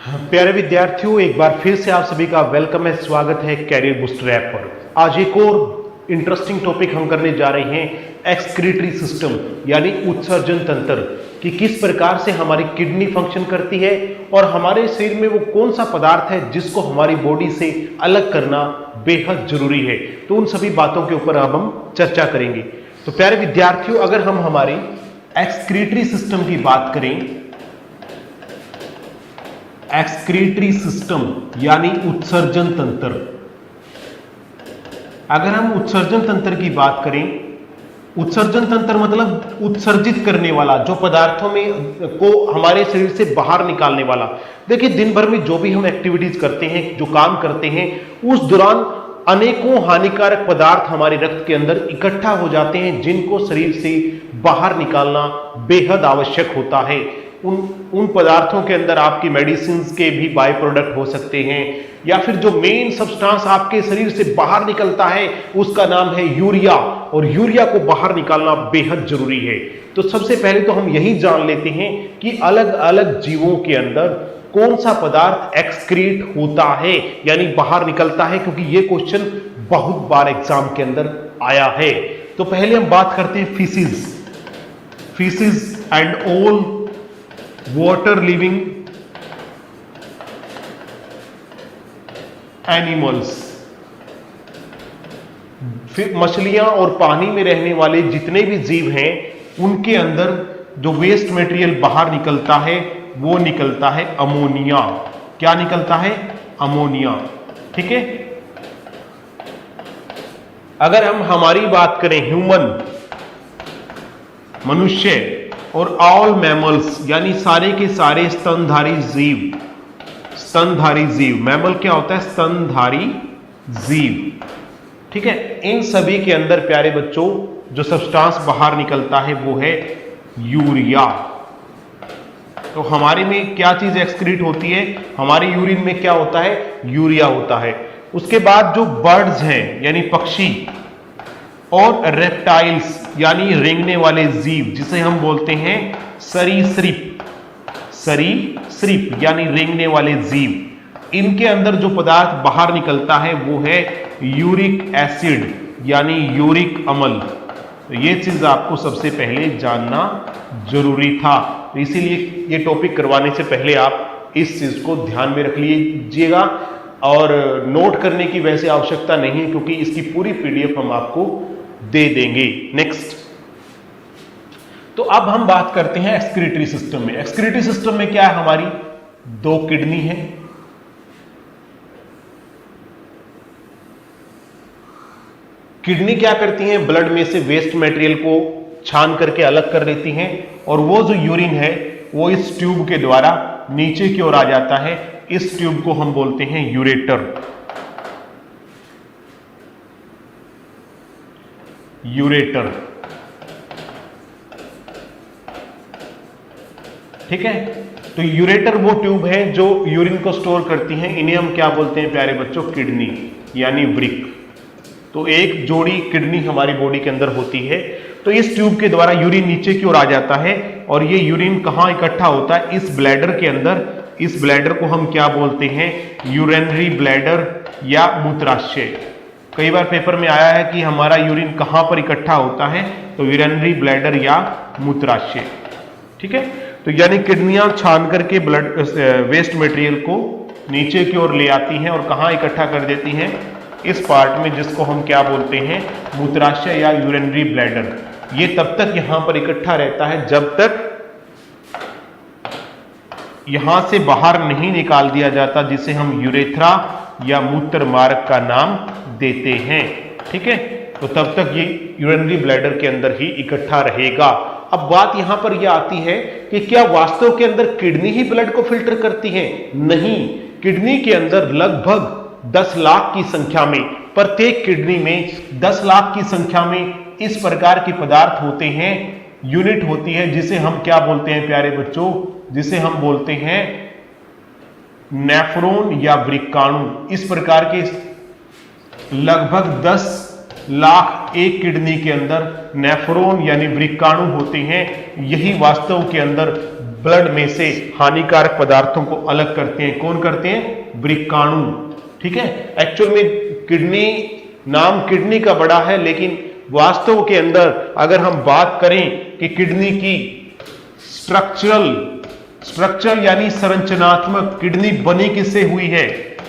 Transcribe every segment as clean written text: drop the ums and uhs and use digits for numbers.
प्यारे विद्यार्थियों, एक बार फिर से आप सभी का वेलकम है, स्वागत है कैरियर बूस्टर ऐप पर। आज एक और इंटरेस्टिंग टॉपिक हम करने जा रहे हैं, एक्सक्रीटरी सिस्टम यानी उत्सर्जन तंत्र, कि किस प्रकार से हमारी किडनी फंक्शन करती है और हमारे शरीर में वो कौन सा पदार्थ है जिसको हमारी बॉडी से अलग करना बेहद जरूरी है। तो उन सभी बातों के ऊपर अब हम चर्चा करेंगे। तो प्यारे विद्यार्थियों, अगर हम हमारी एक्सक्रीटरी सिस्टम की बात करें, एक्सक्रीटरी सिस्टम यानी उत्सर्जन तंत्र, अगर हम उत्सर्जन तंत्र की बात करें, उत्सर्जन तंत्र मतलब उत्सर्जित करने वाला, जो पदार्थों में को हमारे शरीर से बाहर निकालने वाला। देखिए, दिन भर में जो भी हम एक्टिविटीज करते हैं, जो काम करते हैं, उस दौरान अनेकों हानिकारक पदार्थ हमारे रक्त के अंदर इकट्ठा हो जाते हैं, जिनको शरीर से बाहर निकालना बेहद आवश्यक होता है। उन पदार्थों के अंदर आपकी मेडिसिन के भी बाय प्रोडक्ट हो सकते हैं, या फिर जो मेन सब्सटेंस आपके शरीर से बाहर निकलता है उसका नाम है यूरिया, और यूरिया को बाहर निकालना बेहद जरूरी है। तो सबसे पहले तो हम यही जान लेते हैं कि अलग अलग जीवों के अंदर कौन सा पदार्थ एक्सक्रीट होता है यानी बाहर निकलता है, क्योंकि यह क्वेश्चन बहुत बार एग्जाम के अंदर आया है। तो पहले हम बात करते हैं fishes and all water living animals. फिर मछलियां और पानी में रहने वाले जितने भी जीव हैं, उनके अंदर जो वेस्ट मटेरियल बाहर निकलता है वो निकलता है अमोनिया। क्या निकलता है? अमोनिया। ठीक है। अगर हम हमारी बात करें, ह्यूमन, मनुष्य और ऑल मैमल्स यानी सारे के सारे स्तनधारी जीव, स्तनधारी जीव, मैमल क्या होता है? स्तनधारी जीव। ठीक है। इन सभी के अंदर प्यारे बच्चों जो सब्सटेंस बाहर निकलता है वो है यूरिया। तो हमारे में क्या चीज एक्सक्रीट होती है? हमारे यूरिन में क्या होता है? यूरिया होता है। उसके बाद जो बर्ड्स हैं यानी पक्षी, और रेप्टाइल्स यानी रेंगने वाले जीव, जिसे हम बोलते हैं सरीसृप, सरीसृप यानी रेंगने वाले जीव, इनके अंदर जो पदार्थ बाहर निकलता है वो है यूरिक एसिड यानी यूरिक अम्ल। तो ये चीज आपको सबसे पहले जानना जरूरी था। तो इसीलिए ये टॉपिक करवाने से पहले आप इस चीज को ध्यान में रख लीजिएगा, और नोट करने की वैसे आवश्यकता नहीं है, क्योंकि इसकी पूरी पीडीएफ हम आपको दे देंगे। नेक्स्ट, तो अब हम बात करते हैं एक्सक्रीटरी सिस्टम में। एक्सक्रीटरी सिस्टम में क्या है? हमारी दो किडनी है, किडनी क्या करती हैं? ब्लड में से वेस्ट मटेरियल को छान करके अलग कर लेती हैं, और वो जो यूरिन है वो इस ट्यूब के द्वारा नीचे की ओर आ जाता है। इस ट्यूब को हम बोलते हैं यूरेटर। यूरेटर। ठीक है। तो यूरेटर वो ट्यूब है जो यूरिन को स्टोर करती हैं। इन्हें हम क्या बोलते हैं प्यारे बच्चों? किडनी यानी वृक्क। तो एक जोड़ी किडनी हमारी बॉडी के अंदर होती है। तो इस ट्यूब के द्वारा यूरिन नीचे की ओर आ जाता है, और ये यूरिन कहां इकट्ठा होता है? इस ब्लैडर के अंदर। इस ब्लैडर को हम क्या बोलते हैं? यूरिनरी ब्लैडर या मूत्राशय। कई बार पेपर में आया है कि हमारा यूरिन कहां पर इकट्ठा होता है? तो यूरिनरी ब्लैडर या मूत्राशय। ठीक है। तो यानी किडनियां छान करके ब्लड वेस्ट मटेरियल को नीचे की ओर ले आती हैं, और कहां इकट्ठा कर देती हैं? इस पार्ट में, जिसको हम क्या बोलते हैं? मूत्राशय या यूरिनरी ब्लैडर। ये तब तक यहां पर इकट्ठा रहता है जब तक यहां से बाहर नहीं निकाल दिया जाता, जिसे हम यूरेथ्रा या मूत्र मार्ग का नाम देते हैं। ठीक है। तो तब तक ये यूरिनरी ब्लैडर के अंदर ही इकट्ठा रहेगा। अब बात यहां पर यह आती है कि क्या वास्तव के अंदर किडनी ही ब्लड को फिल्टर करती है? नहीं। किडनी के अंदर लगभग 10 लाख की संख्या में, प्रत्येक किडनी में 10 लाख की संख्या में इस प्रकार के पदार्थ होते हैं, यूनिट होती है, जिसे हम क्या बोलते हैं प्यारे बच्चों? जिसे हम बोलते हैं नेफ्रॉन या वृक्काणु। इस प्रकार के लगभग 10 लाख एक किडनी के अंदर नेफ्रॉन यानी वृक्काणु होते हैं। यही वास्तव के अंदर ब्लड में से हानिकारक पदार्थों को अलग करते हैं। कौन करते हैं? वृक्काणु। ठीक है, एक्चुअल में किडनी, नाम किडनी का बड़ा है, लेकिन वास्तव के अंदर अगर हम बात करें कि किडनी की स्ट्रक्चरल यानी संरचनात्मक, किडनी बनी किससे हुई है,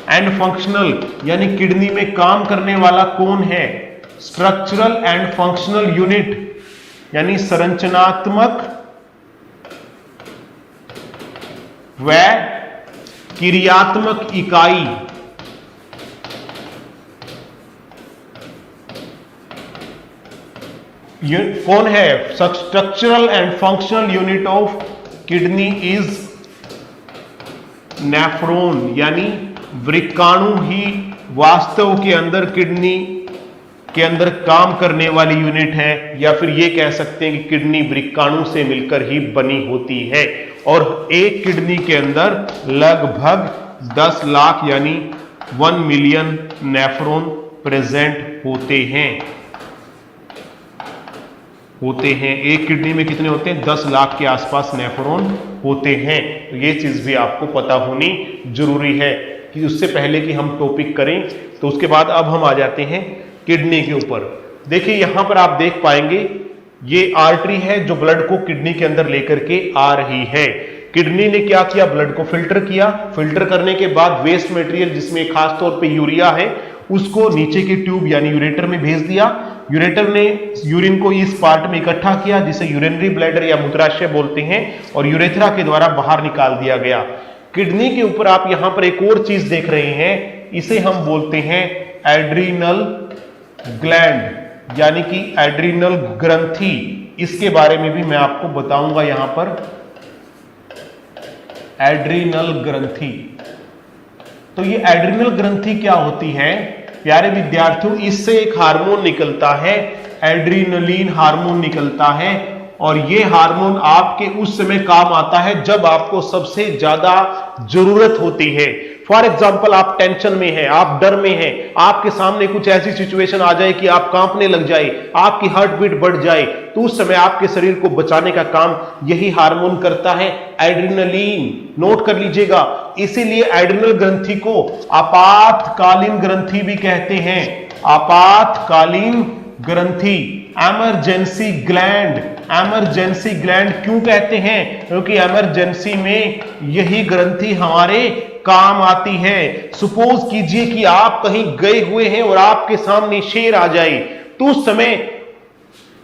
एंड फंक्शनल यानी किडनी में काम करने वाला कौन है, स्ट्रक्चरल एंड फंक्शनल यूनिट यानी संरचनात्मक व क्रियात्मक इकाई, कौन है? Structural and functional unit of kidney is nephron, यानी वृक्काणु ही वास्तव के अंदर किडनी के अंदर काम करने वाली यूनिट है, या फिर यह कह सकते हैं कि किडनी वृक्काणु से मिलकर ही बनी होती है। और एक किडनी के अंदर लगभग 10 लाख यानी 1 मिलियन नेफ्रॉन प्रेजेंट होते हैं। एक किडनी में कितने होते हैं? 10 लाख के आसपास नेफ्रॉन होते हैं। तो ये चीज भी आपको पता होनी जरूरी है। कि उससे पहले कि हम टॉपिक करें, तो उसके बाद अब हम आ जाते हैं किडनी के ऊपर। देखिए यहां पर आप देख पाएंगे ये आर्टरी है जो ब्लड को किडनी के अंदर लेकर के आ रही है। किडनी ने क्या किया? ब्लड को फिल्टर किया। फिल्टर करने के बाद वेस्ट मटेरियल, जिसमें खास तौर पे यूरिया है, उसको नीचे के ट्यूब यानी यूरेटर में भेज दिया। यूरेटर ने यूरिन को इस पार्ट में इकट्ठा किया जिसे यूरिनरी ब्लैडर या मूत्राशय बोलते हैं, और यूरेथ्रा के द्वारा बाहर निकाल दिया गया। किडनी के ऊपर आप यहां पर एक और चीज देख रहे हैं, इसे हम बोलते हैं एड्रीनल ग्लैंड यानी कि एड्रीनल ग्रंथि। इसके बारे में भी मैं आपको बताऊंगा। यहां पर एड्रीनल ग्रंथि, तो ये एड्रीनल ग्रंथि क्या होती है प्यारे विद्यार्थियों? इससे एक हार्मोन निकलता है, एड्रीनलिन हार्मोन निकलता है, और ये हार्मोन आपके उस समय काम आता है जब आपको सबसे ज्यादा जरूरत होती है। फॉर एग्जाम्पल, आप टेंशन में हैं, आप डर में हैं, आपके सामने कुछ ऐसी सिचुएशन आ जाए कि आप कांपने लग जाए, आपकी हार्ट बीट बढ़ जाए, तो उस समय आपके शरीर को बचाने का काम यही हार्मोन करता है, एड्रेनलिन। नोट कर लीजिएगा। इसीलिए एड्रेनल ग्रंथि को आपातकालीन ग्रंथि भी कहते हैं। आपातकालीन ग्रंथि, इमरजेंसी ग्लैंड। इमरजेंसी ग्लैंड क्यों कहते हैं? क्योंकि इमरजेंसी में यही ग्रंथि हमारे काम आती है। सपोज कीजिए कि आप कहीं गए हुए हैं और आपके सामने शेर आ जाए, तो उस समय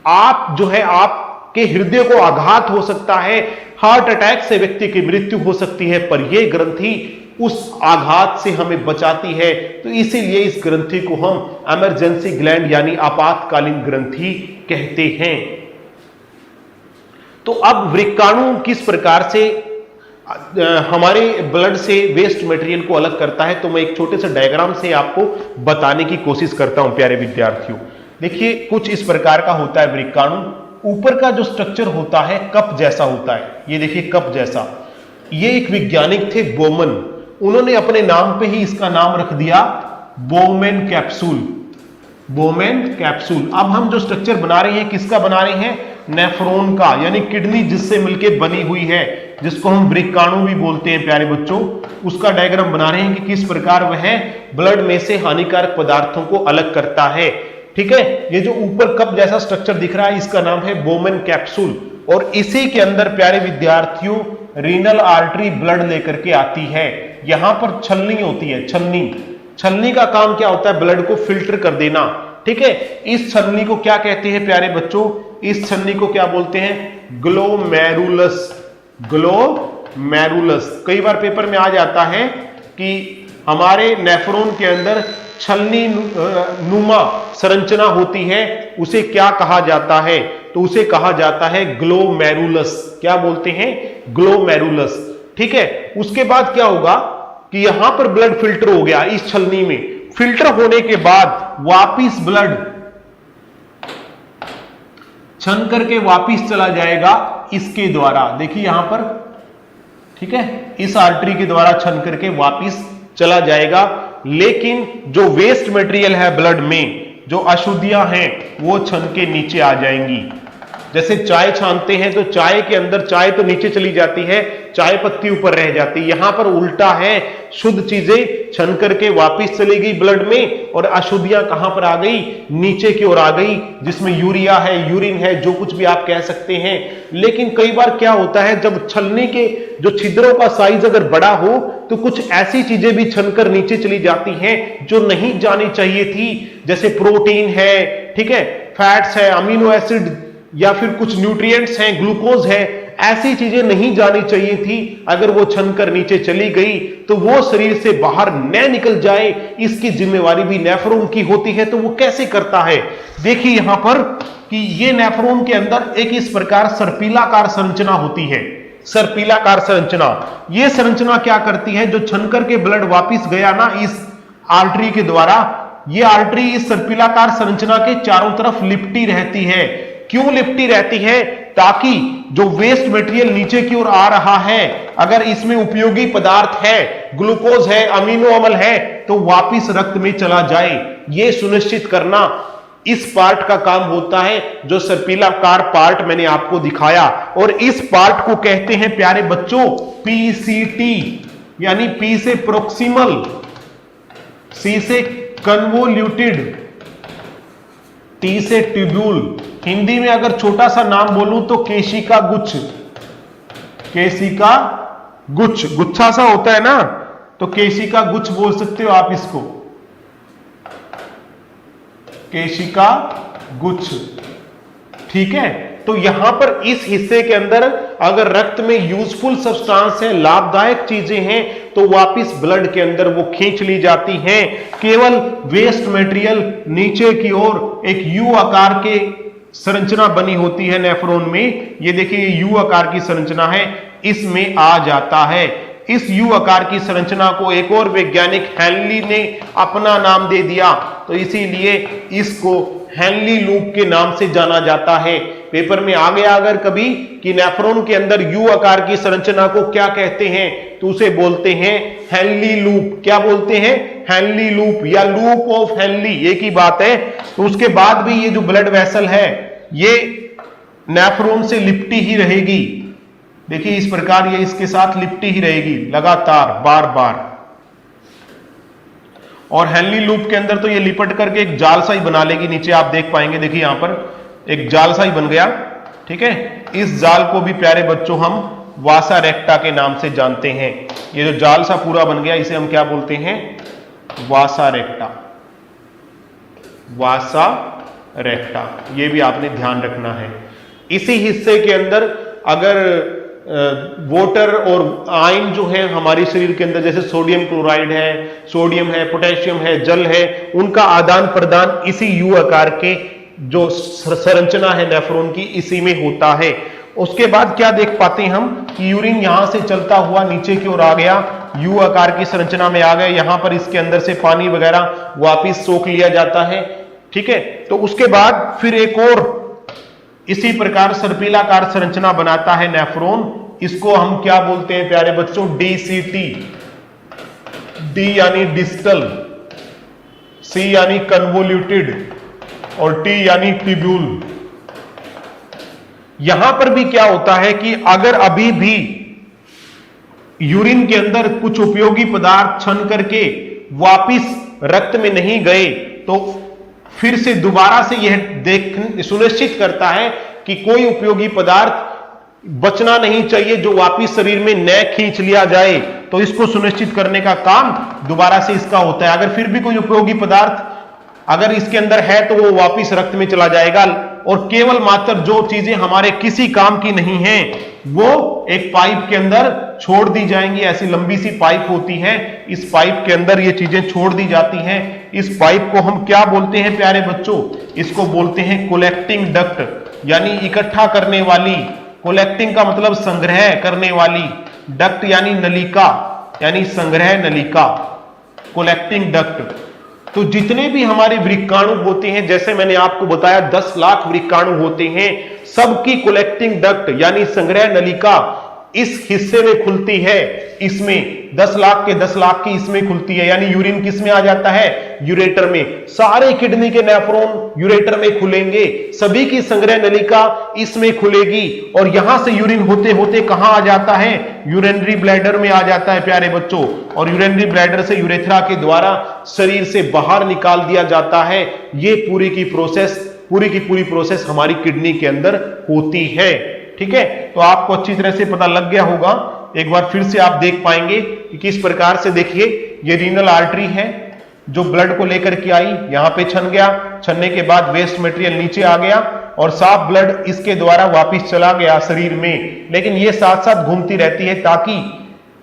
आप जो है, आपके हृदय को आघात हो सकता है, हार्ट अटैक से व्यक्ति की मृत्यु हो सकती है, पर यह ग्रंथि उस आघात से हमें बचाती है। तो इसीलिए इस ग्रंथि को हम इमरजेंसी ग्लैंड यानी आपातकालीन ग्रंथि कहते हैं। तो अब वृक्काणु किस प्रकार से हमारे ब्लड से वेस्ट मटेरियल को अलग करता है, तो मैं एक छोटे से डायग्राम से आपको बताने की कोशिश करता हूं प्यारे विद्यार्थियों। देखिए कुछ इस प्रकार का होता है वृक्काणु। ऊपर का जो स्ट्रक्चर होता है कप जैसा होता है, ये देखिए कप जैसा। ये एक वैज्ञानिक थे बोमन, उन्होंने अपने नाम पे ही इसका नाम रख दिया बोमेन कैप्सूल। Bowman capsule. अब हम जो स्ट्रक्चर बना रहे हैं किसका बना रहे हैं? नेफ्रॉन का, यानी किडनी जिससे मिलकर बनी हुई है, जिसको हम वृक्काणु भी बोलते हैं प्यारे बच्चों। उसका डायग्राम बना रहे हैं कि किस प्रकार वह ब्लड में से हानिकारक पदार्थों को अलग करता है। ठीक है, ये जो ऊपर कप जैसा स्ट्रक्चर दिख रहा है इसका नाम है बोमेन कैप्सूल, और इसी के अंदर प्यारे विद्यार्थियों रीनल आर्टरी ब्लड लेकर के आती है। यहां पर छलनी होती है, छलनी का काम क्या होता है? ब्लड को फिल्टर कर देना। ठीक है, इस छलनी को क्या कहते हैं प्यारे बच्चों? इस छलनी को क्या बोलते हैं? ग्लोमेरुलस। ग्लोमेरुलस। कई बार पेपर में आ जाता है कि हमारे नेफ्रॉन के अंदर छलनी नुमा संरचना होती है, उसे क्या कहा जाता है? तो उसे कहा जाता है ग्लोमेरुलस। क्या बोलते हैं? ग्लोमेरुलस। ठीक है, उसके बाद क्या होगा कि यहां पर ब्लड फिल्टर हो गया इस छलनी में। फिल्टर होने के बाद वापिस ब्लड छन करके वापिस चला जाएगा इसके द्वारा। देखिए यहां पर, ठीक है, इस आर्टरी के द्वारा छन करके वापिस चला जाएगा। लेकिन जो वेस्ट मटेरियल है ब्लड में, जो अशुद्धियां हैं, वो छन के नीचे आ जाएंगी। जैसे चाय छानते हैं तो चाय के अंदर चाय तो नीचे चली जाती है, चाय पत्ती ऊपर रह जाती है। यहां पर उल्टा है, शुद्ध चीजें छन करके वापस चली गई ब्लड में और अशुद्धियां कहां पर आ गई, नीचे की ओर आ गई, जिसमें यूरिया है, यूरिन है, जो कुछ भी आप कह सकते हैं। लेकिन कई बार क्या होता है, जब छलने के जो छिद्रों का साइज अगर बड़ा हो तो कुछ ऐसी चीजें भी छनकर नीचे चली जाती हैं जो नहीं जानी चाहिए थी, जैसे प्रोटीन है, ठीक है, फैट्स है, अमीनो एसिड या फिर कुछ न्यूट्रिएंट्स हैं, ग्लूकोज है, ऐसी चीजें नहीं जानी चाहिए थी। अगर वो छनकर नीचे चली गई तो वो शरीर से बाहर न निकल जाए, इसकी जिम्मेवारी भी नेफ्रॉन की होती है। तो वो कैसे करता है, देखिए यहां पर कि ये नेफ्रॉन के अंदर एक इस प्रकार सर्पिलाकार संरचना होती है। सर्पिलाकार संरचना, ये संरचना क्या करती है, जो छनकर के ब्लड वापिस गया ना इस आर्टरी के द्वारा, ये आर्टरी इस सर्पिलाकार संरचना के चारों तरफ लिपटी रहती है। क्यों लिपटी रहती है, ताकि जो वेस्ट मटेरियल नीचे की ओर आ रहा है, अगर इसमें उपयोगी पदार्थ है, ग्लूकोज है, अमीनो अम्ल है, तो वापिस रक्त में चला जाए। यह सुनिश्चित करना इस पार्ट का काम होता है, जो सर्पिलाकार पार्ट मैंने आपको दिखाया। और इस पार्ट को कहते हैं प्यारे बच्चों पीसीटी, यानी पी से प्रोक्सिमल, सी से कन्वोल्यूटेड, टी से ट्यूब्यूल। हिंदी में अगर छोटा सा नाम बोलूं तो केशिका गुच्छ, केशिका गुच्छ, गुच्छा सा होता है ना, तो केशिका गुच्छ बोल सकते हो आप इसको, केशिका गुच्छ, ठीक है। तो यहां पर इस हिस्से के अंदर अगर रक्त में यूजफुल सब्सटेंस है, लाभदायक चीजें हैं, तो वापस ब्लड के अंदर वो खींच ली जाती हैं। केवल वेस्ट मटेरियल नीचे की ओर एक यू आकार के संरचना बनी होती है नेफ्रॉन में, ये देखिए यू आकार की संरचना है, इसमें आ जाता है। इस यू आकार की संरचना को एक और वैज्ञानिक हेनली ने अपना नाम दे दिया, तो इसीलिए इसको हेनली लूप के नाम से जाना जाता है। पेपर में आ गया अगर कभी कि नेफ्रॉन के अंदर यू आकार की संरचना को क्या कहते हैं, तो उसे बोलते हैं हेनली लूप। क्या बोलते हैं, हेनली लूप या लूप ऑफ हेनली, एक ही बात है। तो उसके बाद भी ये जो ब्लड वेसल है ये नेफ्रॉन से लिपटी ही रहेगी। देखिए इस प्रकार ये इसके साथ लिपटी ही रहेगी लगातार बार बार। और हेनली लूप के अंदर तो ये लिपट करके एक जाल सा ही बना लेगी, नीचे आप देख पाएंगे, देखिए यहां पर एक जाल सा ही बन गया, ठीक है। इस जाल को भी प्यारे बच्चों हम वासा रेक्टा के नाम से जानते हैं। ये जो जाल सा पूरा बन गया इसे हम क्या बोलते हैं, वासा रेक्टा, वासा रेक्टा, ये भी आपने ध्यान रखना है। इसी हिस्से के अंदर अगर वाटर और आयन जो है हमारे शरीर के अंदर, जैसे सोडियम क्लोराइड है, सोडियम है, पोटेशियम है, जल है, उनका आदान प्रदान इसी यू आकार के जो संरचना है नेफ्रॉन की, इसी में होता है। उसके बाद क्या देख पाते हैं हम कि यूरिन यहां से चलता हुआ नीचे की ओर आ गया, यू आकार की संरचना में आ गया, यहां पर इसके अंदर से पानी वगैरह वापिस सोख लिया जाता है, ठीक है। तो उसके बाद फिर एक और इसी प्रकार सर्पिलाकार संरचना बनाता है नेफ्रॉन, इसको हम क्या बोलते हैं प्यारे बच्चों, डीसीटी। डी यानी डिस्टल, सी यानी कन्वोल्यूटेड और टी यानी ट्यूब्यूल। यहां पर भी क्या होता है कि अगर अभी भी यूरिन के अंदर कुछ उपयोगी पदार्थ छन करके वापिस रक्त में नहीं गए, तो फिर से दोबारा से यह सुनिश्चित करता है कि कोई उपयोगी पदार्थ बचना नहीं चाहिए जो वापिस शरीर में न खींच लिया जाए। तो इसको सुनिश्चित करने का काम दोबारा से इसका होता है। अगर फिर भी कोई उपयोगी पदार्थ अगर इसके अंदर है तो वो वापिस रक्त में चला जाएगा, और केवल मात्र जो चीजें हमारे किसी काम की नहीं है वो एक पाइप के अंदर छोड़ दी जाएंगी। ऐसी लंबी सी पाइप होती है, इस पाइप के अंदर ये चीजें छोड़ दी जाती हैं। इस पाइप को हम क्या बोलते हैं प्यारे बच्चों, इसको बोलते हैं कलेक्टिंग डक्ट, यानी इकट्ठा करने वाली। कलेक्टिंग का मतलब संग्रह करने वाली, डक्ट यानी नलिका, यानी संग्रह नलिका, कलेक्टिंग डक्ट। तो जितने भी हमारे वृक्काणु होते हैं, जैसे मैंने आपको बताया 10 लाख वृक्काणु होते हैं, सबकी कलेक्टिंग डक्ट यानी संग्रह नलिका इस हिस्से में खुलती है, इसमें 10 लाख के 10 लाख की इसमें खुलती है, यानी यूरिन किस में आ जाता है, यूरेटर में। सारे किडनी के नेफ्रॉन यूरेटर में खुलेंगे, सभी की संग्रह नलिका इसमें खुलेगी और यहां से यूरिन होते होते कहां आ जाता है, यूरिनरी ब्लैडर में आ जाता है प्यारे बच्चों, और यूरिनरी ब्लैडर से यूरेथ्रा के द्वारा शरीर से बाहर निकाल दिया जाता है। ये पूरी की पूरी प्रोसेस हमारी किडनी के अंदर होती है। ठीक है, तो आपको अच्छी तरह से पता लग गया होगा। एक बार फिर से आप देख पाएंगे कि किस प्रकार से, देखिए ये रीनल आर्टरी है जो ब्लड को लेकर के आई, यहां पे छन गया, छनने के बाद वेस्ट मटेरियल नीचे आ गया और साफ ब्लड इसके द्वारा वापस चला गया शरीर में। लेकिन ये साथ साथ घूमती रहती है ताकि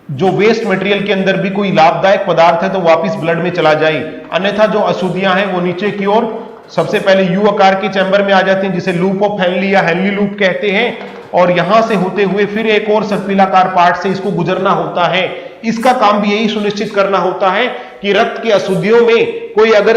जो वेस्ट मटेरियल के अंदर भी कोई लाभदायक पदार्थ है तो वापस ब्लड में चला जाए, अन्यथा जो अशुद्धियां हैं वो नीचे की ओर सबसे पहले यू आकार के चैम्बर में आ जाती हैं, जिसे लूप ऑफ हेनली या हेनली लूप कहते हैं, और यहां से होते हुए फिर एक और सर्पिलाकार पार्ट से इसको गुजरना होता है। इसका काम भी यही सुनिश्चित करना होता है कि रक्त की अशुद्धियों में कोई अगर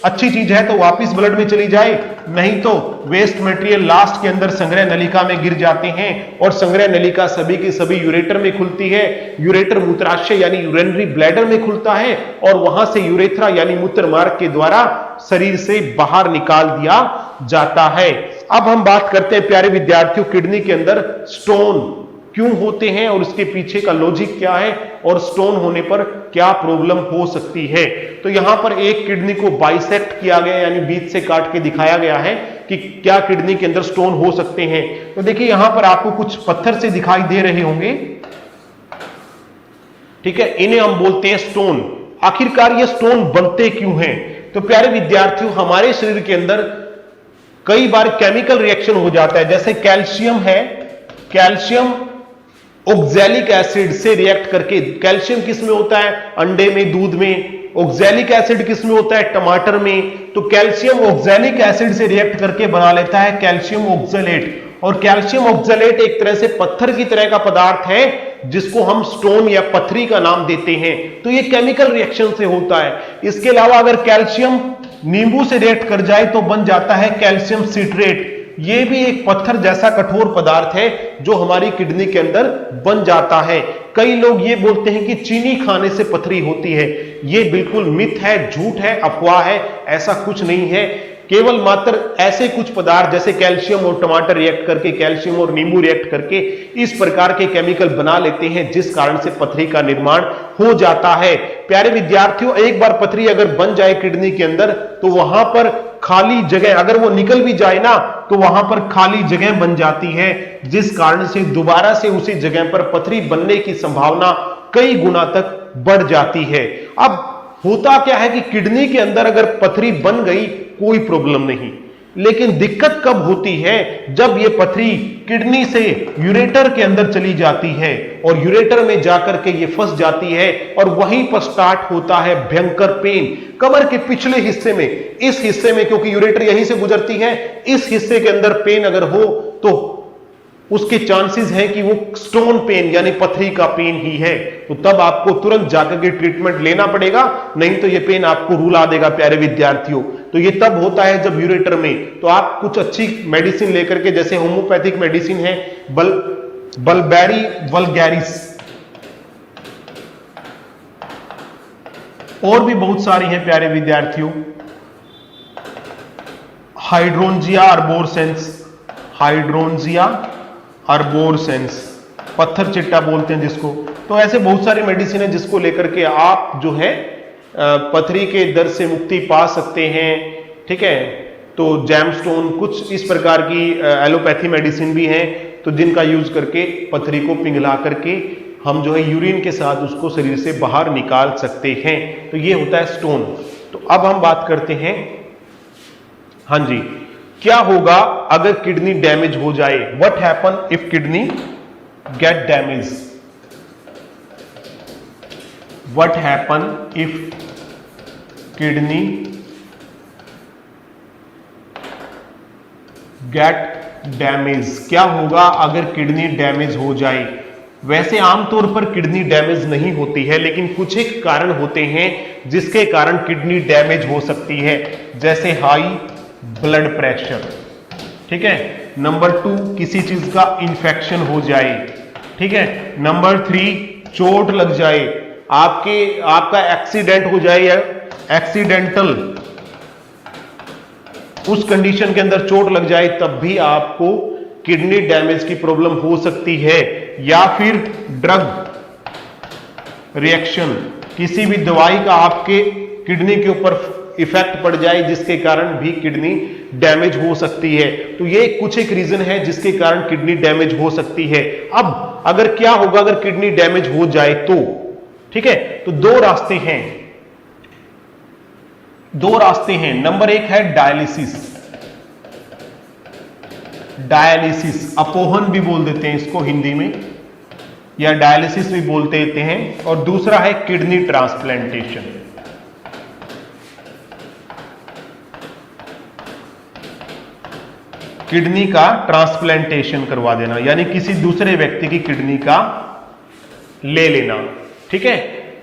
अच्छी चीज है तो वापस ब्लड में चली जाए, नहीं तो वेस्ट मटेरियल लास्ट के अंदर संग्रह नलिका में गिर जाते हैं और संग्रह नलिका सभी की सभी यूरेटर में खुलती है। यूरेटर मूत्राशय यानी यूरिनरी ब्लैडर में खुलता है और वहां से यूरेथ्रा यानी मूत्र मार्ग के द्वारा शरीर से बाहर निकाल दिया जाता है। अब हम बात करते हैं प्यारे विद्यार्थियों, किडनी के अंदर स्टोन क्यों होते हैं और उसके पीछे का लॉजिक क्या है और स्टोन होने पर क्या प्रॉब्लम हो सकती है। तो यहां पर एक किडनी को बाइसेक्ट किया गया, यानी बीच से काट के दिखाया गया है कि क्या किडनी के अंदर स्टोन हो सकते हैं। तो देखिए यहां पर आपको कुछ पत्थर से दिखाई दे रहे होंगे, ठीक है, इन्हें हम बोलते हैं स्टोन। आखिरकार ये स्टोन बनते क्यों हैं? तो प्यारे विद्यार्थियों, हमारे शरीर के अंदर कई बार केमिकल रिएक्शन हो जाता है, जैसे कैल्शियम है, कैल्शियम ऑक्सैलिक एसिड से रिएक्ट करके, कैल्शियम किस में होता है, अंडे में, दूध में, ऑक्सैलिक एसिड किस में होता है, टमाटर में, तो कैल्शियम ऑक्सैलिक एसिड से रिएक्ट करके बना लेता है कैल्शियम ऑक्सलेट, और कैल्शियम ऑक्सलेट एक तरह से पत्थर की तरह का पदार्थ है जिसको हम स्टोन या पथरी का नाम देते हैं। तो ये केमिकल रिएक्शन से होता है। इसके अलावा अगर कैल्शियम नींबू से रिएक्ट कर जाए तो बन जाता है कैल्शियम सिट्रेट, ये भी एक पत्थर जैसा कठोर पदार्थ है जो हमारी किडनी के अंदर बन जाता है। कई लोग ये बोलते हैं कि चीनी खाने से पथरी होती है, ये बिल्कुल मिथ है, झूठ है, अफवाह है, ऐसा कुछ नहीं है। केवल मात्र ऐसे कुछ पदार्थ जैसे कैल्शियम और टमाटर रिएक्ट करके, कैल्शियम और नींबू रिएक्ट करके इस प्रकार के केमिकल बना लेते हैं जिस कारण से पथरी का निर्माण हो जाता है। प्यारे विद्यार्थियों, एक बार पथरी अगर बन जाए किडनी के अंदर तो वहां पर खाली जगह, अगर वो निकल भी जाए ना तो वहां पर खाली जगह बन जाती है, जिस कारण से दोबारा से उसी जगह पर पथरी बनने की संभावना कई गुना तक बढ़ जाती है। अब होता क्या है कि किडनी के अंदर अगर पथरी बन गई कोई प्रॉब्लम नहीं, लेकिन दिक्कत कब होती है, जब ये पथरी किडनी से यूरेटर के अंदर चली जाती है और यूरेटर में जाकर के ये फंस जाती है और वहीं पर स्टार्ट होता है भयंकर पेन कमर के पिछले हिस्से में। इस हिस्से में, क्योंकि यूरेटर यहीं से गुजरती है, इस हिस्से के अंदर पेन अगर हो तो उसके चांसेस हैं कि वो स्टोन पेन यानी पथरी का पेन ही है। तो तब आपको तुरंत जाकर के ट्रीटमेंट लेना पड़ेगा, नहीं तो ये पेन आपको रुला देगा प्यारे विद्यार्थियों। तो ये तब होता है जब यूरेटर में, तो आप कुछ अच्छी मेडिसिन लेकर के, जैसे होम्योपैथिक मेडिसिन है बल्बेरी वल्गैरिस, और भी बहुत सारी हैं प्यारे विद्यार्थियों, हाइड्रोंजिया अर्बोरसेंस, हाइड्रोंजिया अर्बोरसेंस, पत्थर चिट्टा बोलते हैं जिसको। तो ऐसे बहुत सारी मेडिसिन है जिसको लेकर के आप जो है पथरी के दर्द से मुक्ति पा सकते हैं। ठीक है, तो जैमस्टोन, कुछ इस प्रकार की एलोपैथी मेडिसिन भी हैं, तो जिनका यूज करके पथरी को पिघला करके हम जो है यूरिन के साथ उसको शरीर से बाहर निकाल सकते हैं। तो ये होता है स्टोन। तो अब हम बात करते हैं, हाँ जी, क्या होगा अगर किडनी डैमेज हो जाए, what happen if kidney gate damage, what happen if kidney gate damage, क्या होगा अगर किडनी डैमेज हो जाए। वैसे आमतौर पर किडनी डैमेज नहीं होती है, लेकिन कुछ एक कारण होते हैं जिसके कारण किडनी डैमेज हो सकती है, जैसे हाई ब्लड प्रेशर। ठीक है, नंबर 2, किसी चीज का इंफेक्शन हो जाए, ठीक है। नंबर 3, चोट लग जाए, आपका एक्सीडेंट हो जाए या एक्सीडेंटल उस कंडीशन के अंदर चोट लग जाए, तब भी आपको किडनी डैमेज की प्रॉब्लम हो सकती है। या फिर ड्रग रिएक्शन, किसी भी दवाई का आपके किडनी के ऊपर इफेक्ट पड़ जाए जिसके कारण भी किडनी डैमेज हो सकती है। तो ये कुछ एक रीजन है जिसके कारण किडनी डैमेज हो सकती है। अब अगर क्या होगा अगर किडनी डैमेज हो जाए तो, ठीक है, तो दो रास्ते हैं। नंबर 1 है डायलिसिस, अपोहन भी बोल देते हैं इसको हिंदी में, या डायलिसिस भी बोलते देते हैं। और दूसरा है किडनी ट्रांसप्लांटेशन। किडनी का ट्रांसप्लांटेशन करवा देना, यानी किसी दूसरे व्यक्ति की किडनी का ले लेना, ठीक है।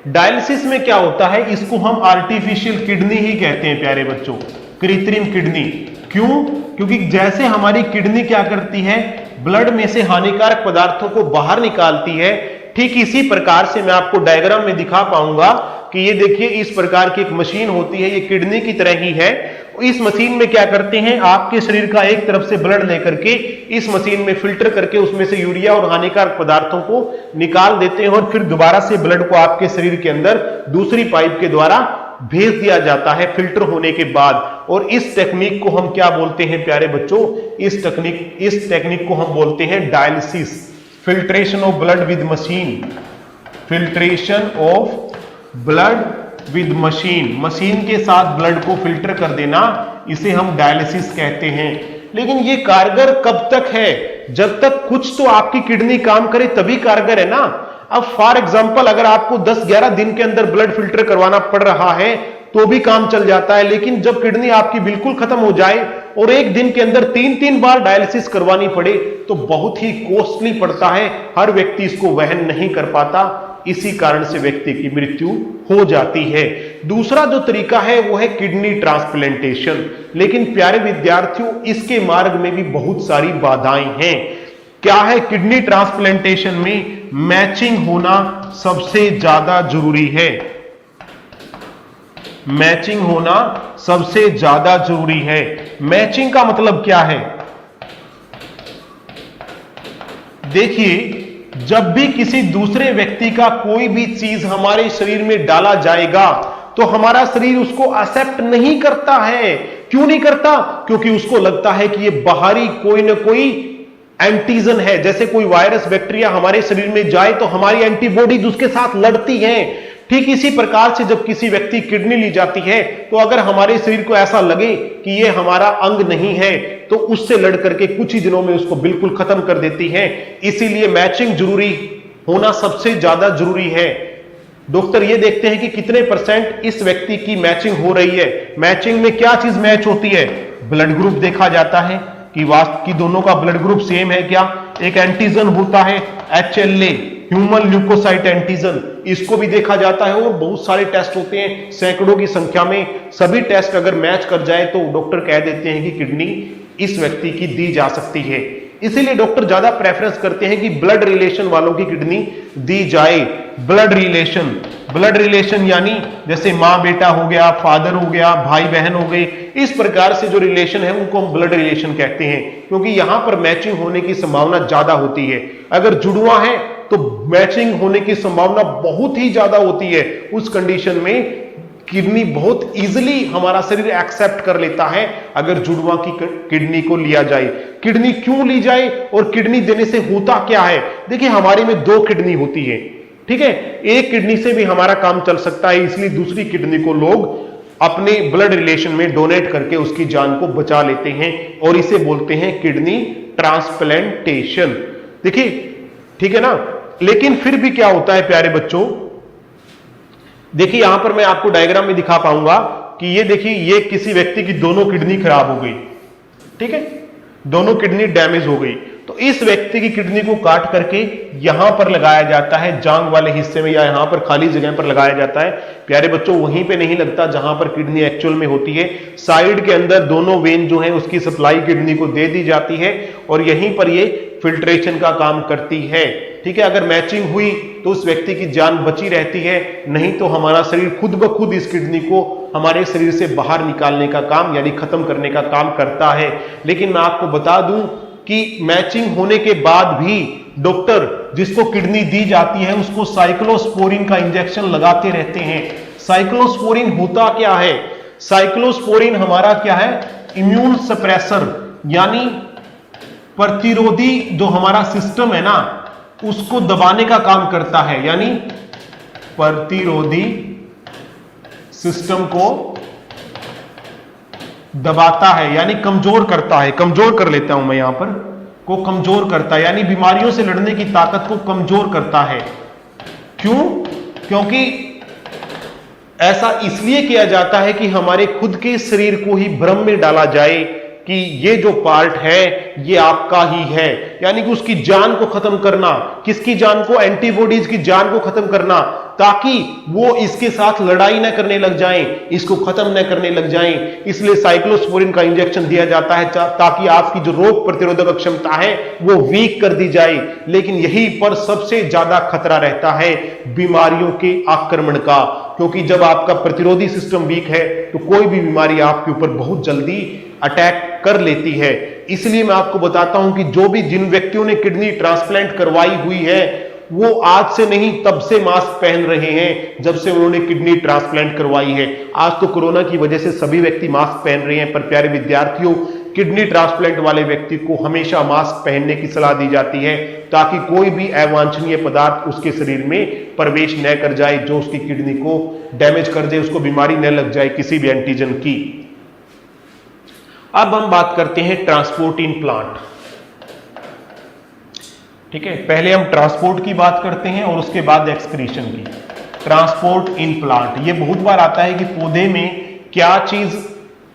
डायलिसिस में क्या होता है, इसको हम आर्टिफिशियल किडनी ही कहते हैं प्यारे बच्चों, कृत्रिम किडनी। क्यों? क्योंकि जैसे हमारी किडनी क्या करती है, ब्लड में से हानिकारक पदार्थों को बाहर निकालती है, ठीक इसी प्रकार से मैं आपको डायग्राम में दिखा पाऊंगा कि ये देखिए इस प्रकार की एक मशीन होती है, ये किडनी की तरह ही है। इस मशीन में क्या करते हैं, आपके शरीर का एक तरफ से ब्लड लेकर के इस मशीन में फिल्टर करके उसमें से यूरिया और हानिकारक पदार्थों को निकाल देते हैं और फिर दोबारा से ब्लड को आपके शरीर के अंदर दूसरी पाइप के द्वारा भेज दिया जाता है फिल्टर होने के बाद। और इस टेक्निक को हम क्या बोलते हैं प्यारे बच्चों, इस टेक्निक को हम बोलते हैं dialysis, filtration of blood with machine, filtration of blood with machine, machine के साथ ब्लड को फिल्टर कर देना, इसे हम डायलिसिस कहते हैं। लेकिन ये कारगर कब तक है, जब तक कुछ तो आपकी किडनी काम करे तभी कारगर है ना। अब फॉर एग्जांपल अगर आपको 10-11 दिन के अंदर ब्लड फिल्टर करवाना पड़ रहा है तो भी काम चल जाता है, लेकिन जब किडनी आपकी बिल्कुल खत्म हो जाए और एक दिन के अंदर 3-3 बार डायलिसिस करवानी पड़े तो बहुत ही कॉस्टली पड़ता है, हर व्यक्ति इसको वहन नहीं कर पाता, इसी कारण से व्यक्ति की मृत्यु हो जाती है। दूसरा जो तरीका है वो है किडनी ट्रांसप्लांटेशन। लेकिन प्यारे विद्यार्थियों, इसके मार्ग में भी बहुत सारी बाधाएं हैं। क्या है, किडनी ट्रांसप्लांटेशन में मैचिंग होना सबसे ज्यादा जरूरी है। मैचिंग होना सबसे ज्यादा जरूरी है। मैचिंग का मतलब क्या है, देखिए जब भी किसी दूसरे व्यक्ति का कोई भी चीज हमारे शरीर में डाला जाएगा तो हमारा शरीर उसको एक्सेप्ट नहीं करता है। क्यों नहीं करता? क्योंकि उसको लगता है कि ये बाहरी कोई ना कोई एंटीजन है। जैसे कोई वायरस बैक्टीरिया हमारे शरीर में जाए तो हमारी एंटीबॉडीज उसके साथ लड़ती हैं। ठीक इसी प्रकार से जब किसी व्यक्ति किडनी ली जाती है तो अगर हमारे शरीर को ऐसा लगे कि ये हमारा अंग नहीं है तो उससे लड़ करके कुछ ही दिनों में उसको बिल्कुल खत्म कर देती है। इसीलिए मैचिंग जरूरी होना सबसे ज्यादा जरूरी है। डॉक्टर ये देखते हैं कि कितने % इस व्यक्ति की मैचिंग हो रही है। मैचिंग में क्या चीज मैच होती है? ब्लड ग्रुप देखा जाता है कि वास्तव की दोनों का ब्लड ग्रुप सेम है क्या। एक एंटीजन होता है HLA, ह्यूमन ल्यूकोसाइट एंटीजन, इसको भी देखा जाता है। और बहुत सारे टेस्ट होते हैं सैकड़ों की संख्या में। सभी टेस्ट अगर मैच कर जाए तो डॉक्टर कह देते हैं कि किडनी इस व्यक्ति की दी जा सकती है। इसीलिए डॉक्टर ज्यादा प्रेफरेंस करते हैं कि ब्लड रिलेशन वालों की किडनी दी जाए। ब्लड रिलेशन यानी जैसे मां बेटा हो गया, फादर हो गया, भाई बहन हो गए, इस प्रकार से जो रिलेशन है उनको हम ब्लड रिलेशन कहते हैं, क्योंकि यहां पर मैचिंग होने की संभावना ज्यादा होती है। अगर जुड़वा है तो मैचिंग होने की संभावना बहुत ही ज्यादा होती है। उस कंडीशन में किडनी बहुत इजीली हमारा शरीर एक्सेप्ट कर लेता है अगर जुड़वा की किडनी को लिया जाए। किडनी क्यों ली जाए और किडनी देने से होता क्या है? देखिए हमारे में 2 किडनी होती है, ठीक है। एक किडनी से भी हमारा काम चल सकता है, इसलिए दूसरी किडनी को लोग अपने ब्लड रिलेशन में डोनेट करके उसकी जान को बचा लेते हैं और इसे बोलते हैं किडनी ट्रांसप्लांटेशन। देखिए ठीक है ना। लेकिन फिर भी क्या होता है प्यारे बच्चों, देखिए यहां पर मैं आपको डायग्राम में दिखा पाऊंगा कि ये देखिए ये किसी व्यक्ति की दोनों किडनी खराब हो गई, ठीक है, दोनों किडनी डैमेज हो गई। तो इस व्यक्ति की किडनी को काट करके यहां पर लगाया जाता है, जांग वाले हिस्से में या यहां पर खाली जगह पर लगाया जाता है। प्यारे बच्चों वहीं पे नहीं लगता जहां पर किडनी एक्चुअल में होती है। साइड के अंदर दोनों वेन जो है उसकी सप्लाई किडनी को दे दी जाती है और यहीं पर ये फिल्ट्रेशन का काम करती है। ठीक है, अगर मैचिंग हुई तो उस व्यक्ति की जान बची रहती है, नहीं तो हमारा शरीर खुद ब खुद इस किडनी को हमारे शरीर से बाहर निकालने का काम यानी खत्म करने का काम करता है। लेकिन मैं आपको बता दूं कि मैचिंग होने के बाद भी डॉक्टर जिसको किडनी दी जाती है उसको साइक्लोस्पोरिन का इंजेक्शन लगाते रहते हैं। साइक्लोस्पोरिन होता क्या है? साइक्लोस्पोरिन हमारा क्या है? इम्यून सप्रेसर यानी प्रतिरोधी जो हमारा सिस्टम है ना उसको दबाने का काम करता है, यानी प्रतिरोधी सिस्टम को दबाता है यानी कमजोर करता है। कमजोर कर लेता हूं मैं यहां पर, को कमजोर करता है यानी बीमारियों से लड़ने की ताकत को कमजोर करता है। क्यों? क्योंकि ऐसा इसलिए किया जाता है कि हमारे खुद के शरीर को ही भ्रम में डाला जाए कि ये जो पार्ट है ये आपका ही है, यानी कि उसकी जान को खत्म करना। किसकी जान को? एंटीबॉडीज की जान को खत्म करना, ताकि वो इसके साथ लड़ाई न करने लग जाएं, इसको खत्म न करने लग जाएं। इसलिए साइक्लोस्पोरिन का इंजेक्शन दिया जाता है ताकि आपकी जो रोग प्रतिरोधक क्षमता है वो वीक कर दी जाए। लेकिन यहीं पर सबसे ज्यादा खतरा रहता है बीमारियों के आक्रमण का, क्योंकि जब आपका प्रतिरोधी सिस्टम वीक है तो कोई भी बीमारी आपके ऊपर बहुत जल्दी अटैक कर लेती है। इसलिए मैं आपको बताता हूं कि जिन व्यक्तियों ने किडनी ट्रांसप्लांट करवाई हुई है वो आज से नहीं तब से मास्क पहन रहे हैं जब से उन्होंने किडनी ट्रांसप्लांट करवाई है। आज तो कोरोना की वजह से सभी व्यक्ति मास्क पहन रहे हैं, पर प्यारे विद्यार्थियों किडनी ट्रांसप्लांट वाले व्यक्ति को हमेशा मास्क पहनने की सलाह दी जाती है ताकि कोई भी अवांछनीय पदार्थ उसके शरीर में प्रवेश न कर जाए जो उसकी किडनी को डैमेज कर दे, उसको बीमारी न लग जाए किसी भी एंटीजन की। अब हम बात करते हैं ट्रांसपोर्ट इन प्लांट। ठीक है, पहले हम ट्रांसपोर्ट की बात करते हैं और उसके बाद एक्सक्रीशन की। ट्रांसपोर्ट इन प्लांट, ये बहुत बार आता है कि पौधे में क्या चीज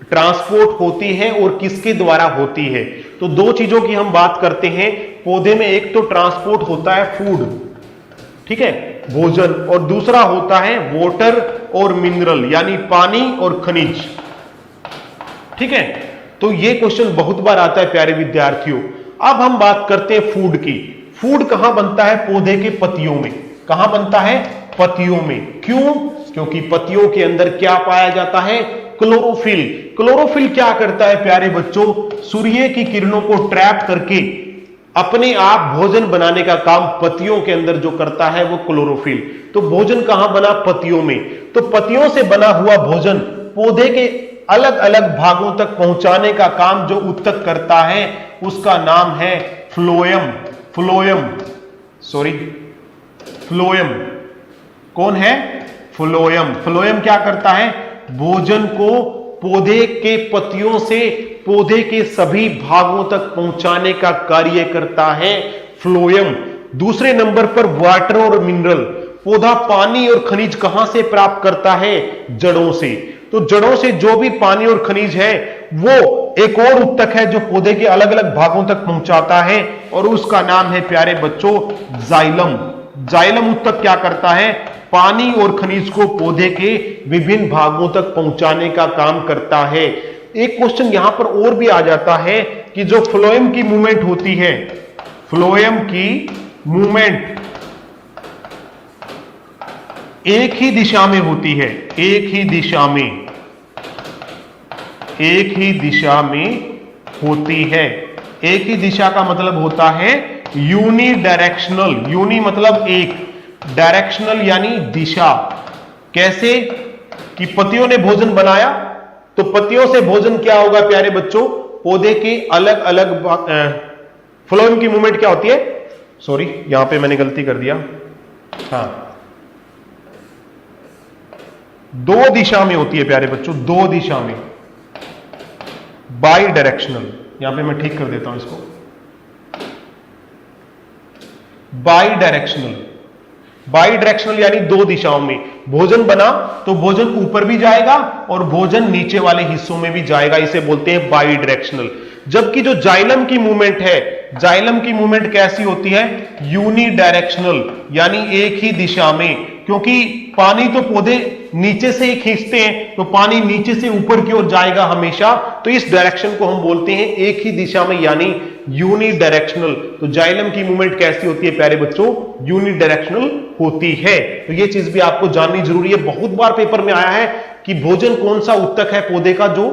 ट्रांसपोर्ट होती है और किसके द्वारा होती है। तो दो चीजों की हम बात करते हैं पौधे में। एक तो ट्रांसपोर्ट होता है फूड, ठीक है, भोजन, और दूसरा होता है वाटर और मिनरल यानी पानी और खनिज। ठीक है, तो ये क्वेश्चन बहुत बार आता है प्यारे विद्यार्थियों। अब हम बात करते हैं फूड की। फूड कहां बनता है? पौधे के पत्तियों में। कहां बनता है? पत्तियों में। क्यों? क्योंकि पत्तियों के अंदर क्या पाया जाता है? क्लोरोफिल। क्लोरोफिल क्या करता है प्यारे बच्चों? सूर्य की किरणों को ट्रैप करके अपने आप भोजन बनाने का काम पत्तियों के अंदर जो करता है वो क्लोरोफिल। तो भोजन कहां बना? पत्तियों में। तो पत्तियों से बना हुआ भोजन पौधे के अलग अलग भागों तक पहुंचाने का काम जो उत्तक करता है उसका नाम है फ्लोएम। फ्लोएम कौन है? फ्लोएम। फ्लोएम क्या करता है? भोजन को पौधे के पत्तियों से पौधे के सभी भागों तक पहुंचाने का कार्य करता है फ्लोएम। दूसरे नंबर पर वाटर और मिनरल। पौधा पानी और खनिज कहां से प्राप्त करता है? जड़ों से। तो जड़ों से जो भी पानी और खनिज है वो एक और उत्तक है जो पौधे के अलग अलग भागों तक पहुंचाता है और उसका नाम है प्यारे बच्चों जाइलम। जाइलम उत्तक क्या करता है? पानी और खनिज को पौधे के विभिन्न भागों तक पहुंचाने का काम करता है। एक क्वेश्चन यहां पर और भी आ जाता है कि जो फ्लोएम की मूवमेंट होती है, फ्लोएम की मूवमेंट एक ही दिशा में होती है। एक ही दिशा में होती है। एक ही दिशा का मतलब होता है यूनिडायरेक्शनल। यूनि मतलब एक, डायरेक्शनल यानी दिशा। कैसे? कि पत्तियों ने भोजन बनाया तो पत्तियों से भोजन क्या होगा प्यारे बच्चों? पौधे के अलग अलग फ्लोएम की मूवमेंट क्या होती है? सॉरी, यहां पे मैंने गलती कर दिया। हाँ, दो दिशा में होती है प्यारे बच्चों, दो दिशा में, बाई डायरेक्शनल। यहां पे मैं ठीक कर देता हूं इसको, बाई डायरेक्शनल। बाई डायरेक्शनल यानी दो दिशाओं में। भोजन बना तो भोजन ऊपर भी जाएगा और भोजन नीचे वाले हिस्सों में भी जाएगा, इसे बोलते हैं बाई डायरेक्शनल। जबकि जो जाइलम की मूवमेंट है, जाइलम की मूवमेंट कैसी होती है? यूनिडायरेक्शनल यानी एक ही दिशा में। क्योंकि पानी तो पौधे नीचे से ही खींचते हैं तो पानी नीचे से ऊपर की ओर जाएगा हमेशा, तो इस डायरेक्शन को हम बोलते हैं एक ही दिशा में यानी यूनिडायरेक्शनल। तो जाइलम की मूवमेंट कैसी होती है प्यारे बच्चों? यूनिडायरेक्शनल होती है। तो ये चीज भी आपको जाननी जरूरी है। बहुत बार पेपर में आया है कि भोजन कौन सा ऊतक है पौधे का जो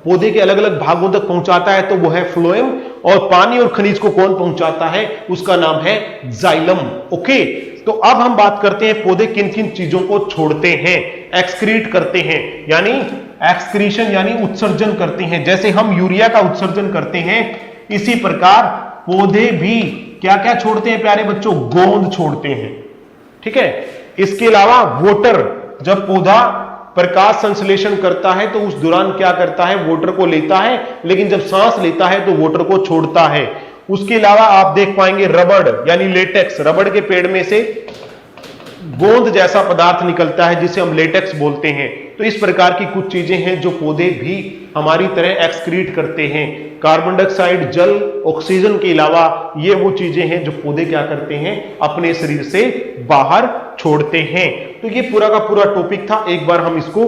पौधे के अलग अलग भागों तक पहुंचाता है, तो वो है फ्लोएम, और पानी और खनिज को कौन पहुंचाता है? उसका नाम है जाइलम। ओके, तो अब हम बात करते हैं पौधे किन किन चीजों को छोड़ते हैं, एक्सक्रीट करते हैं, यानी एक्सक्रीशन यानी उत्सर्जन करते हैं। जैसे हम यूरिया का उत्सर्जन करते हैं, इसी प्रकार पौधे भी क्या क्या छोड़ते हैं प्यारे बच्चों? गोंद छोड़ते हैं। ठीक है, इसके अलावा वाटर, जब पौधा प्रकाश संश्लेषण करता है तो उस दौरान क्या करता है? वाटर को लेता है, लेकिन जब सांस लेता है तो वाटर को छोड़ता है। उसके अलावा आप देख पाएंगे रबड़ यानी लेटेक्स, रबड़ के पेड़ में से गोंद जैसा पदार्थ निकलता है जिसे हम लेटेक्स बोलते हैं। तो इस प्रकार की कुछ चीजें हैं जो पौधे भी हमारी तरह एक्सक्रीट करते हैं। कार्बन डाइऑक्साइड, जल, ऑक्सीजन के अलावा ये वो चीजें हैं जो पौधे क्या करते हैं? अपने शरीर से बाहर छोड़ते हैं। तो ये पूरा का पूरा टॉपिक था। एक बार हम इसको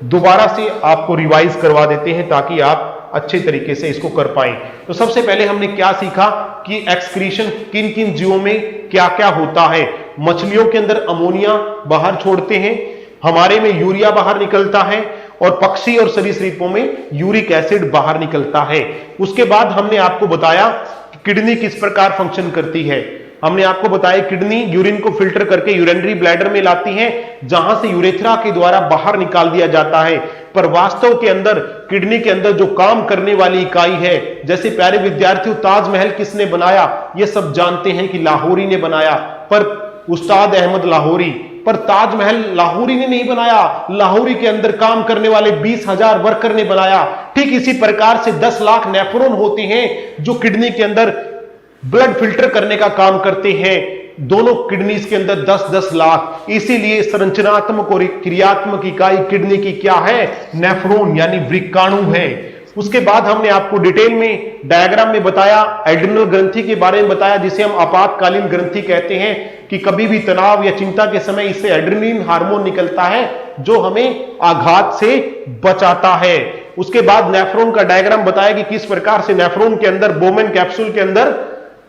दोबारा से आपको रिवाइज करवा देते हैं ताकि आप अच्छे तरीके से इसको कर पाएं। तो सबसे पहले हमने क्या सीखा कि एक्सक्रीशन किन किन जीवों में क्या क्या होता है। मछलियों के अंदर अमोनिया बाहर छोड़ते हैं, हमारे में यूरिया बाहर निकलता है, और पक्षी और सरीसृपों में यूरिक एसिड बाहर निकलता है। उसके बाद हमने आपको बताया कि किडनी किस प्रकार फंक्शन करती है। हमने आपको बताया किडनी यूरिन को फिल्टर करके यूरिनरी ब्लैडर में लाती है, जहां से यूरेथ्रा के द्वारा बाहर निकाल दिया जाता है। पर वास्तव के अंदर किडनी के अंदर जो काम करने वाली इकाई है, जैसे प्यारे विद्यार्थियों ताजमहल किसने बनाया? ये सब जानते हैं कि लाहौरी ने बनाया, पर उस्ताद अहमद लाहौरी, पर ताजमहल लाहौरी ने नहीं बनाया, लाहौरी के अंदर काम करने वाले 20,000 वर्कर ने बनाया। ठीक इसी प्रकार से 10 लाख नेफ्रॉन होते हैं जो किडनी के अंदर ब्लड फिल्टर करने का काम करते हैं। दोनों किडनीज के अंदर 10-10 लाख। इसीलिए संरचनात्मक और क्रियात्मक इकाई किडनी की क्या है? नेफ्रॉन यानी वृक्काणु है। उसके बाद हमने आपको डिटेल में डायग्राम में बताया, एड्रिनल ग्रंथि के बारे में बताया, जिसे हम आपातकालीन ग्रंथि कहते हैं, कि कभी भी तनाव या चिंता के समय इससे एड्रेनलिन हार्मोन निकलता है जो हमें आघात से बचाता है। उसके बाद नेफ्रॉन का डायग्राम बताया कि किस प्रकार से नेफ्रॉन के अंदर बोमेन कैप्सूल के अंदर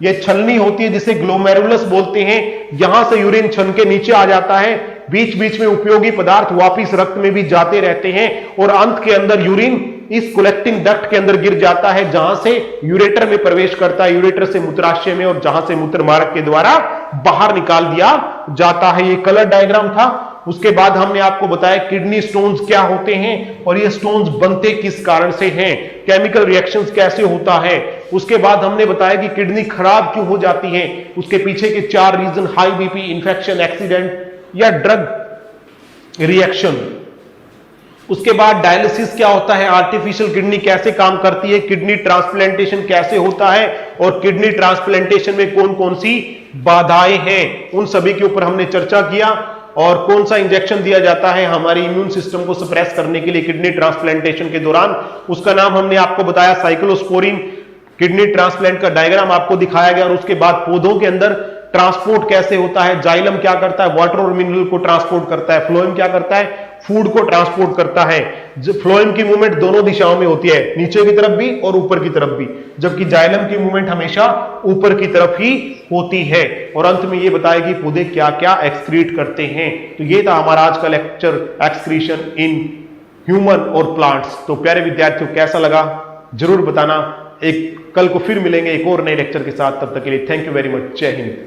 यह छलनी होती है जिसे ग्लोमेरुलस बोलते हैं। यहां से यूरिन छन के नीचे आ जाता है, बीच बीच में उपयोगी पदार्थ वापिस रक्त में भी जाते रहते हैं, और अंत के अंदर यूरिन इस कलेक्टिंग डक्ट के अंदर गिर जाता है, जहां से यूरेटर में प्रवेश करता है, यूरेटर से मूत्राशय में, और जहां से मूत्र मार्ग के द्वारा बाहर निकाल दिया जाता है। ये कलर डायग्राम था। उसके बाद हमने आपको बताया किडनी स्टोन्स क्या होते हैं और ये स्टोन्स बनते किस कारण से हैं, केमिकल रिएक्शंस कैसे होता है। उसके बाद हमने बताया कि किडनी खराब क्यों हो जाती है, उसके पीछे के 4 reason: high BP, infection, accident या ड्रग रिएक्शन। उसके बाद डायलिसिस क्या होता है, आर्टिफिशियल किडनी कैसे काम करती है, किडनी ट्रांसप्लांटेशन कैसे होता है, और किडनी ट्रांसप्लांटेशन में कौन कौन सी बाधाएं हैं, उन सभी के ऊपर हमने चर्चा किया। और कौन सा इंजेक्शन दिया जाता है हमारे इम्यून सिस्टम को सप्रेस करने के लिए किडनी ट्रांसप्लांटेशन के दौरान, उसका नाम हमने आपको बताया साइक्लोस्पोरिन। किडनी ट्रांसप्लांट का डायग्राम आपको दिखाया गया। और उसके बाद पौधों के अंदर ट्रांसपोर्ट कैसे होता है, जाइलम क्या करता है, वाटर और मिनरल को ट्रांसपोर्ट करता है, फ्लोएम क्या करता है, फूड को ट्रांसपोर्ट करता है। फ्लोएम की मूवमेंट दोनों दिशाओं में होती है, नीचे की तरफ भी और ऊपर की तरफ भी, जबकि जाइलम की मूवमेंट हमेशा ऊपर की तरफ ही होती है। और अंत में ये बताया कि पौधे क्या क्या एक्सक्रीट करते हैं। तो ये था हमारा आज का लेक्चर, एक्सक्रीशन इन ह्यूमन और प्लांट्स। तो प्यारे विद्यार्थियों कैसा लगा जरूर बताना। एक कल को फिर मिलेंगे एक और नए लेक्चर के साथ, तब तक के लिए थैंक यू वेरी मच। जय हिंद।